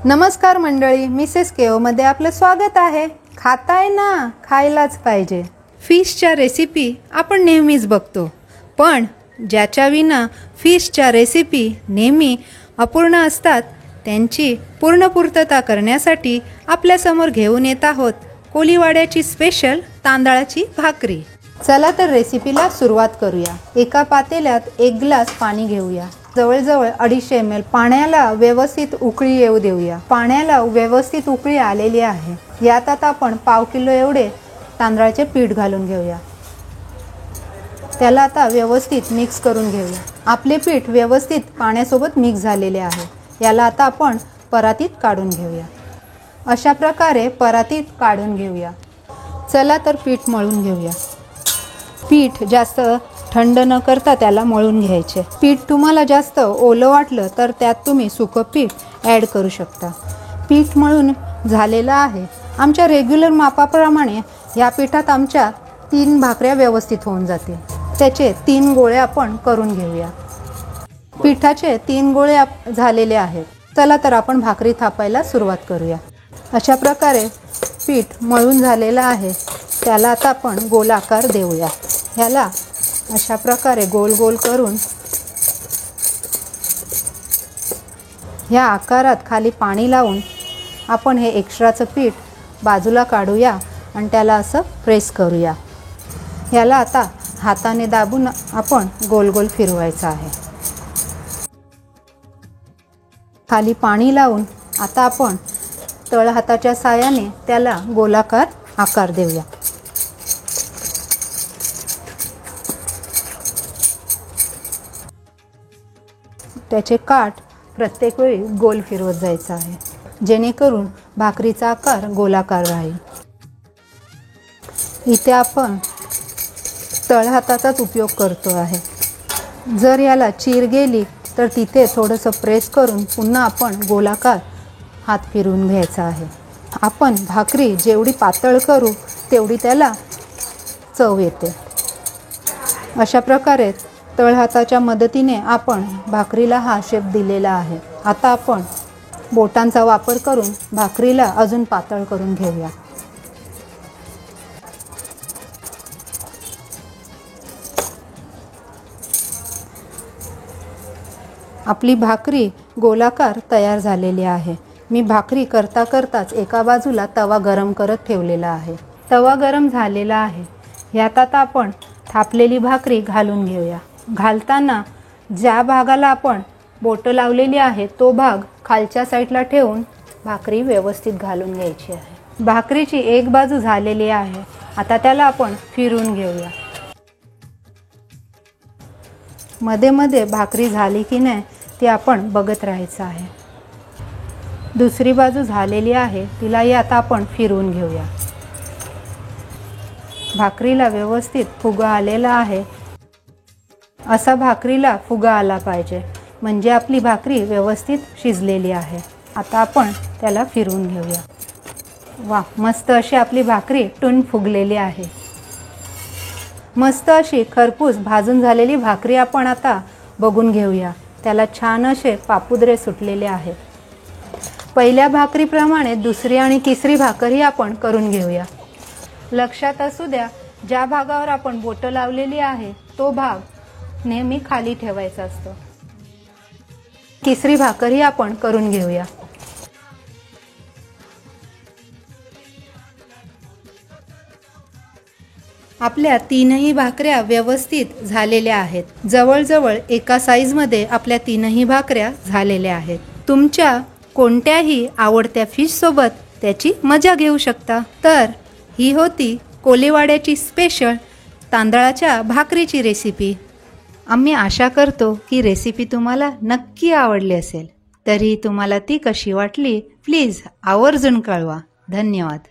नमस्कार मंडळी, मिसेस केओमध्ये आपलं स्वागत आहे. खाताय ना, खायलाच पाहिजे. फिशच्या रेसिपी आपण नेहमीच बघतो, पण ज्याच्या विना फिशच्या रेसिपी नेहमी अपूर्ण असतात त्यांची पूर्ण पूर्तता करण्यासाठी आपल्यासमोर घेऊन येत आहोत कोलीवाड्याची स्पेशल तांदळाची भाकरी. चला तर रेसिपीला सुरुवात करूया. एका पातेल्यात 1 ग्लास पाणी घेऊया. जवळजवळ 250 ml पाण्याला व्यवस्थित उकळी येऊ देऊया. पाण्याला व्यवस्थित उकळी आलेली आहे. यात आता आपण पाव किलो एवढे तांदळाचे पीठ घालून घेऊया. त्याला आता व्यवस्थित मिक्स करून घेऊया. आपले पीठ व्यवस्थित पाण्यासोबत मिक्स झालेले आहे. याला आता आपण परातीत काढून घेऊया. अशा प्रकारे परातीत काढून घेऊया. चला तर पीठ मळून घेऊया. पीठ जास्त थंड न करता त्याला मळून घ्यायचे. पीठ तुम्हाला जास्त ओलं वाटलं तर त्यात तुम्ही सुकं पीठ ॲड करू शकता. पीठ मळून झालेलं आहे. आमच्या रेग्युलर मापाप्रमाणे या पिठात आमच्या 3 भाकऱ्या व्यवस्थित होऊन जातील. त्याचे 3 गोळे आपण करून घेऊया. पिठाचे 3 गोळे झालेले आहेत. चला तर आपण भाकरी थापायला सुरुवात करूया. अशा प्रकारे पीठ मळून झालेलं आहे. त्याला आता आपण गोल आकार देऊया. ह्याला अशा प्रकारे गोल गोल करून ह्या आकारात खाली पाणी लावून आपण हे एक्स्ट्राचं पीठ बाजूला काढूया आणि त्याला असं प्रेस करूया. ह्याला आता हाताने दाबून आपण गोल गोल फिरवायचं आहे. खाली पाणी लावून आता आपण तळहाताच्या साहाय्याने त्याला गोलाकार आकार देऊया. त्याचे काठ प्रत्येक वेळी गोल फिरवत जायचं आहे, जेणेकरून भाकरीचा आकार गोलाकार राहील. इथे आपण तळहाताचाच उपयोग करतो आहे. जर याला चीर गेली तर तिथे थोडंसं प्रेस करून पुन्हा आपण गोलाकार हात फिरवून घ्यायचा आहे. आपण भाकरी जेवढी पातळ करू तेवढी त्याला चव येते. अशा प्रकारे तळहाताच्या मदतीने आपण भाकरीला हा शेप दिलेला आहे. आता आपण बोटांचा वापर करून भाकरीला अजून पातळ करून घेऊया. आपली भाकरी गोलाकार तयार झालेली आहे. मी भाकरी करता करताच एका बाजूला तवा गरम करत ठेवलेला आहे. तवा गरम झालेला आहे. यात आता आपण थापलेली भाकरी घालून घेऊया. घालताना ज्या भागाला आपण बोटं लावलेली आहे तो भाग खालच्या साईडला ठेवून भाकरी व्यवस्थित घालून घ्यायची आहे. भाकरीची एक बाजू झालेली आहे. आता त्याला आपण फिरवून घेऊया. मध्ये मध्ये भाकरी झाली की नाही ती आपण बघत राहायचं आहे. दुसरी बाजू झालेली आहे, तिलाही आता आपण फिरवून घेऊया. भाकरीला व्यवस्थित फुगा आलेला आहे. असा भाकरीला फुगा आला पाहिजे, म्हणजे आपली भाकरी व्यवस्थित शिजलेली आहे. आता आपण त्याला फिरवून घेऊया. वा, मस्त अशी आपली भाकरी टून फुगलेली आहे. मस्त अशी खरपूस भाजून झालेली भाकरी आपण आता बघून घेऊया. त्याला छान असे पापुद्रे सुटलेले आहेत. पहिल्या भाकरीप्रमाणे दुसरी आणि तिसरी भाकरी आपण करून घेऊया. लक्षात असू द्या, ज्या भागावर आपण बोटं लावलेली आहे तो भाग नेहमी खाली ठेवायचा असतो. तिसरी भाकरी आपण करून घेऊया. आपल्या 3ही भाकऱ्या व्यवस्थित झालेल्या आहेत. जवळजवळ एका साईजमध्ये आपल्या 3ही भाकऱ्या झालेल्या आहेत. तुमच्या कोणत्याही आवडत्या फिशसोबत त्याची मजा घेऊ शकता. तर ही होती कोलीवाड्याची स्पेशल तांदळाच्या भाकरीची रेसिपी. आम्ही आशा करतो की रेसिपी तुम्हाला नक्की आवडली असेल. तरी तुम्हाला ती कशी वाटली प्लीज आवर्जून कळवा. धन्यवाद.